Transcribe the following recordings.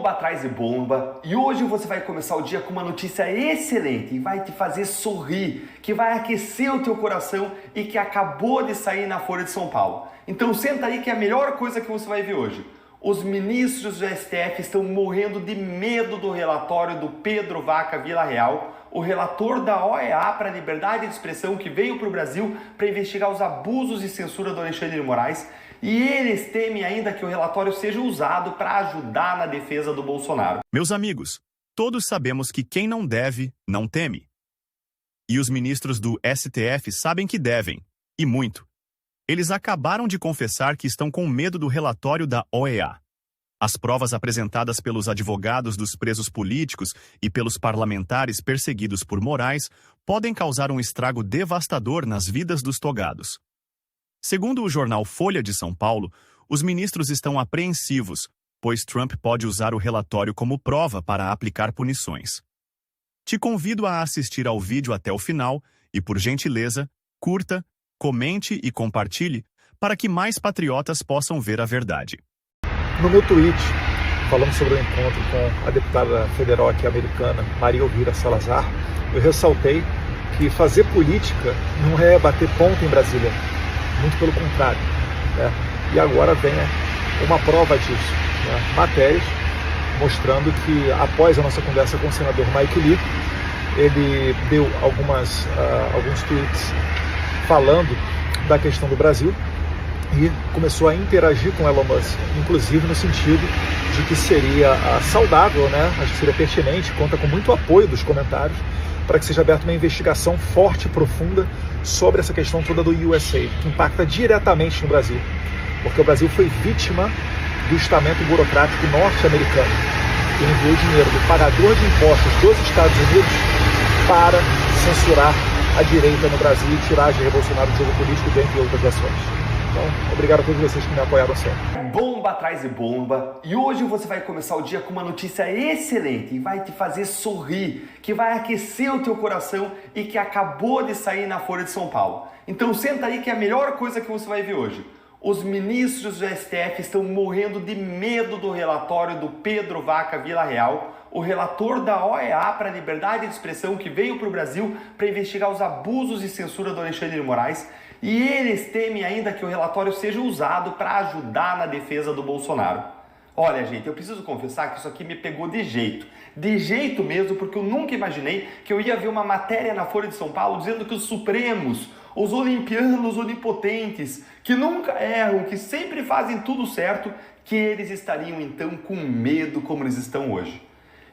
Bomba atrás de bomba, e hoje você vai começar o dia com uma notícia excelente e vai te fazer sorrir, que vai aquecer o teu coração e que acabou de sair na Folha de São Paulo. Então senta aí que é a melhor coisa que você vai ver hoje. Os ministros do STF estão morrendo de medo do relatório do Pedro Vaca Villarreal, o relator da OEA para a liberdade de expressão que veio para o Brasil para investigar os abusos e censura do Alexandre de Moraes. E eles temem ainda que o relatório seja usado para ajudar na defesa do Bolsonaro. Meus amigos, todos sabemos que quem não deve, não teme. E os ministros do STF sabem que devem, e muito. Eles acabaram de confessar que estão com medo do relatório da OEA. As provas apresentadas pelos advogados dos presos políticos e pelos parlamentares perseguidos por Moraes podem causar um estrago devastador nas vidas dos togados. Segundo o jornal Folha de São Paulo, os ministros estão apreensivos, pois Trump pode usar o relatório como prova para aplicar punições. Te convido a assistir ao vídeo até o final e, por gentileza, curta, comente e compartilhe para que mais patriotas possam ver a verdade. No meu tweet, falando sobre o encontro com a deputada federal aqui americana, Maria Elvira Salazar, eu ressaltei que fazer política não é bater ponto em Brasília. Muito pelo contrário, né? E agora vem uma prova disso, né? Matérias mostrando que após a nossa conversa com o senador Mike Lee, ele deu alguns tweets falando da questão do Brasil e começou a interagir com Elon Musk, inclusive no sentido de que seria saudável, né? Acho que seria pertinente, conta com muito apoio dos comentários, para que seja aberta uma investigação forte e profunda sobre essa questão toda do USA, que impacta diretamente no Brasil, porque o Brasil foi vítima do estamento burocrático norte-americano, que enviou dinheiro do pagador de impostos dos Estados Unidos para censurar a direita no Brasil e tirar Jair Bolsonaro do jogo político, dentre outras ações. Então, obrigado a todos vocês que me apoiaram sempre. Bomba atrás de bomba, e hoje você vai começar o dia com uma notícia excelente e vai te fazer sorrir, que vai aquecer o teu coração e que acabou de sair na Folha de São Paulo. Então senta aí que é a melhor coisa que você vai ver hoje. Os ministros do STF estão morrendo de medo do relatório do Pedro Vaca Villarreal, o relator da OEA para a liberdade de expressão que veio para o Brasil para investigar os abusos e censura do Alexandre de Moraes. E eles temem ainda que o relatório seja usado para ajudar na defesa do Bolsonaro. Olha, gente, eu preciso confessar que isso aqui me pegou de jeito mesmo, porque eu nunca imaginei que eu ia ver uma matéria na Folha de São Paulo dizendo que os supremos, os olimpianos onipotentes, que nunca erram, que sempre fazem tudo certo, que eles estariam então com medo como eles estão hoje.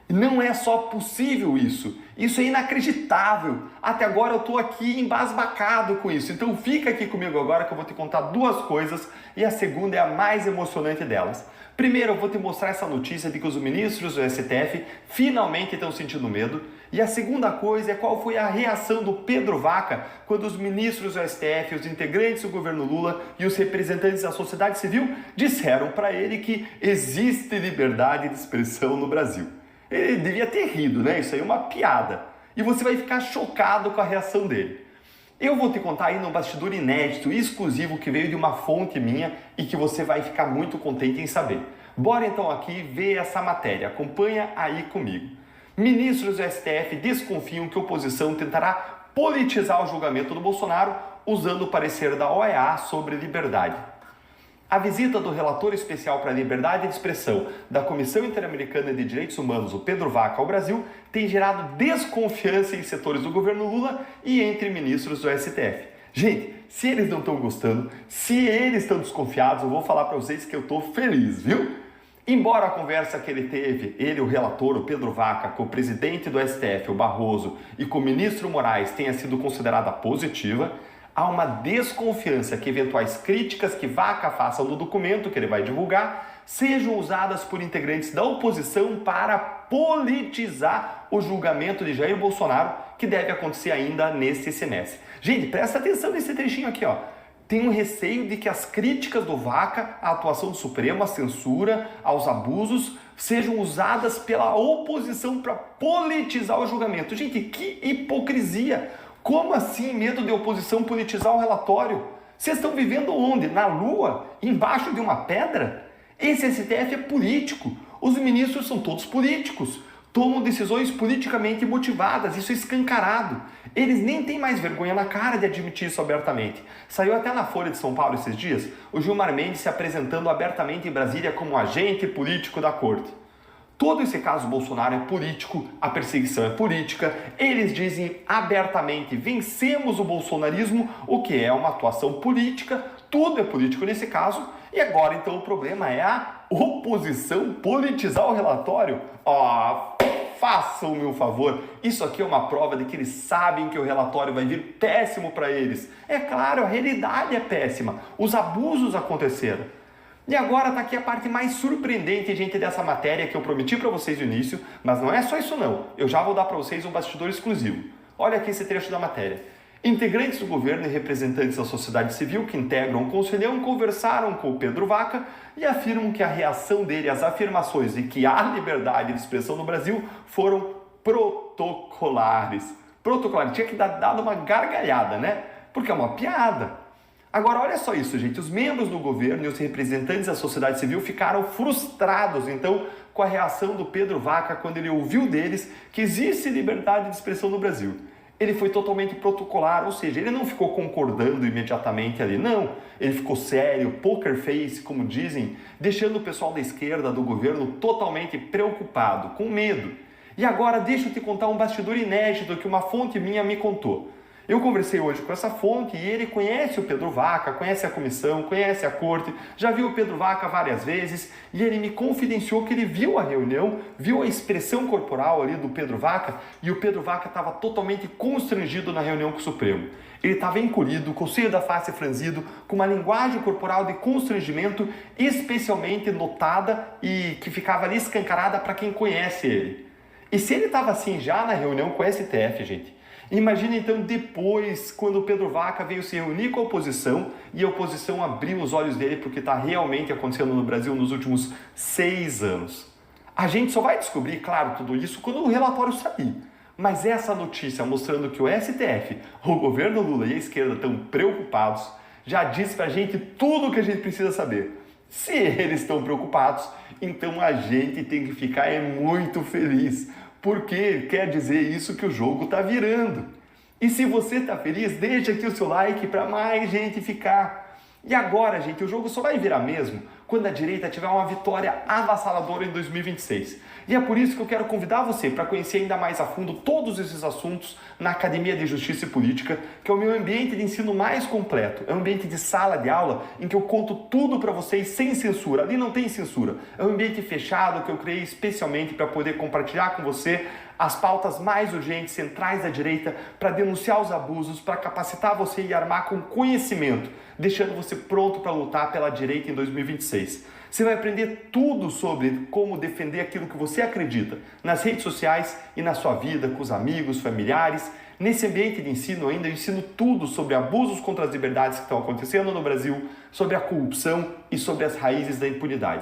Não é só possível isso é inacreditável. Até agora eu estou aqui embasbacado com isso. Então fica aqui comigo agora que eu vou te contar duas coisas e a segunda é a mais emocionante delas. Primeiro eu vou te mostrar essa notícia de que os ministros do STF finalmente estão sentindo medo. E a segunda coisa é qual foi a reação do Pedro Vaca quando os ministros do STF, os integrantes do governo Lula e os representantes da sociedade civil disseram para ele que existe liberdade de expressão no Brasil. Ele devia ter rido, né? Isso aí é uma piada. E você vai ficar chocado com a reação dele. Eu vou te contar aí num bastidor inédito e exclusivo que veio de uma fonte minha e que você vai ficar muito contente em saber. Bora então aqui ver essa matéria. Acompanha aí comigo. Ministros do STF desconfiam que a oposição tentará politizar o julgamento do Bolsonaro usando o parecer da OEA sobre liberdade. A visita do relator especial para a liberdade de expressão da Comissão Interamericana de Direitos Humanos, o Pedro Vaca, ao Brasil, tem gerado desconfiança em setores do governo Lula e entre ministros do STF. Gente, se eles não estão gostando, se eles estão desconfiados, eu vou falar para vocês que eu estou feliz, viu? Embora a conversa que ele teve, ele, o relator, o Pedro Vaca, com o presidente do STF, o Barroso, e com o ministro Moraes tenha sido considerada positiva, há uma desconfiança que eventuais críticas que Vaca faça no documento que ele vai divulgar sejam usadas por integrantes da oposição para politizar o julgamento de Jair Bolsonaro, que deve acontecer ainda neste semestre. Gente, presta atenção nesse trechinho aqui, ó. Tem um receio de que as críticas do Vaca à atuação do Supremo, à censura, aos abusos, sejam usadas pela oposição para politizar o julgamento. Gente, que hipocrisia! Como assim medo de oposição politizar o relatório? Vocês estão vivendo onde? Na Lua? Embaixo de uma pedra? Esse STF é político. Os ministros são todos políticos, tomam decisões politicamente motivadas, isso é escancarado. Eles nem têm mais vergonha na cara de admitir isso abertamente. Saiu até na Folha de São Paulo esses dias o Gilmar Mendes se apresentando abertamente em Brasília como agente político da corte. Todo esse caso Bolsonaro é político, a perseguição é política, eles dizem abertamente vencemos o bolsonarismo, o que é uma atuação política, tudo é político nesse caso, e agora então o problema é a oposição politizar o relatório. Façam o meu favor, isso aqui é uma prova de que eles sabem que o relatório vai vir péssimo para eles. É claro, a realidade é péssima, os abusos aconteceram. E agora está aqui a parte mais surpreendente, gente, dessa matéria que eu prometi para vocês no início, mas não é só isso não, eu já vou dar para vocês um bastidor exclusivo. Olha aqui esse trecho da matéria. Integrantes do governo e representantes da sociedade civil que integram o Conselhão conversaram com o Pedro Vaca e afirmam que a reação dele às afirmações de que há liberdade de expressão no Brasil foram protocolares. Protocolares, tinha que dar dado uma gargalhada, né? Porque é uma piada. Agora, olha só isso, gente. Os membros do governo e os representantes da sociedade civil ficaram frustrados, então, com a reação do Pedro Vaca quando ele ouviu deles que existe liberdade de expressão no Brasil. Ele foi totalmente protocolar, ou seja, ele não ficou concordando imediatamente ali, não. Ele ficou sério, poker face, como dizem, deixando o pessoal da esquerda do governo totalmente preocupado, com medo. E agora deixa eu te contar um bastidor inédito que uma fonte minha me contou. Eu conversei hoje com essa fonte e ele conhece o Pedro Vaca, conhece a comissão, conhece a corte, já viu o Pedro Vaca várias vezes e ele me confidenciou que ele viu a reunião, viu a expressão corporal ali do Pedro Vaca e o Pedro Vaca estava totalmente constrangido na reunião com o Supremo. Ele estava encolhido, com o seio da face franzido, com uma linguagem corporal de constrangimento especialmente notada e que ficava ali escancarada para quem conhece ele. E se ele estava assim já na reunião com o STF, gente, imagina então depois, quando o Pedro Vaca veio se reunir com a oposição e a oposição abriu os olhos dele porque está realmente acontecendo no Brasil nos últimos 6 anos. A gente só vai descobrir, claro, tudo isso quando o relatório sair. Mas essa notícia mostrando que o STF, o governo Lula e a esquerda estão preocupados, já diz pra gente tudo o que a gente precisa saber. Se eles estão preocupados, então a gente tem que ficar muito feliz. Porque quer dizer isso que o jogo está virando. E se você está feliz, deixa aqui o seu like para mais gente ficar. E agora, gente, o jogo só vai virar mesmo quando a direita tiver uma vitória avassaladora em 2026. E é por isso que eu quero convidar você para conhecer ainda mais a fundo todos esses assuntos na Academia de Justiça e Política, que é o meu ambiente de ensino mais completo. É um ambiente de sala de aula em que eu conto tudo para vocês sem censura. Ali não tem censura. É um ambiente fechado que eu criei especialmente para poder compartilhar com você as pautas mais urgentes, centrais da direita, para denunciar os abusos, para capacitar você e armar com conhecimento, deixando você pronto para lutar pela direita em 2026. Você vai aprender tudo sobre como defender aquilo que você acredita nas redes sociais e na sua vida, com os amigos, familiares. Nesse ambiente de ensino ainda eu ensino tudo sobre abusos contra as liberdades que estão acontecendo no Brasil, sobre a corrupção e sobre as raízes da impunidade.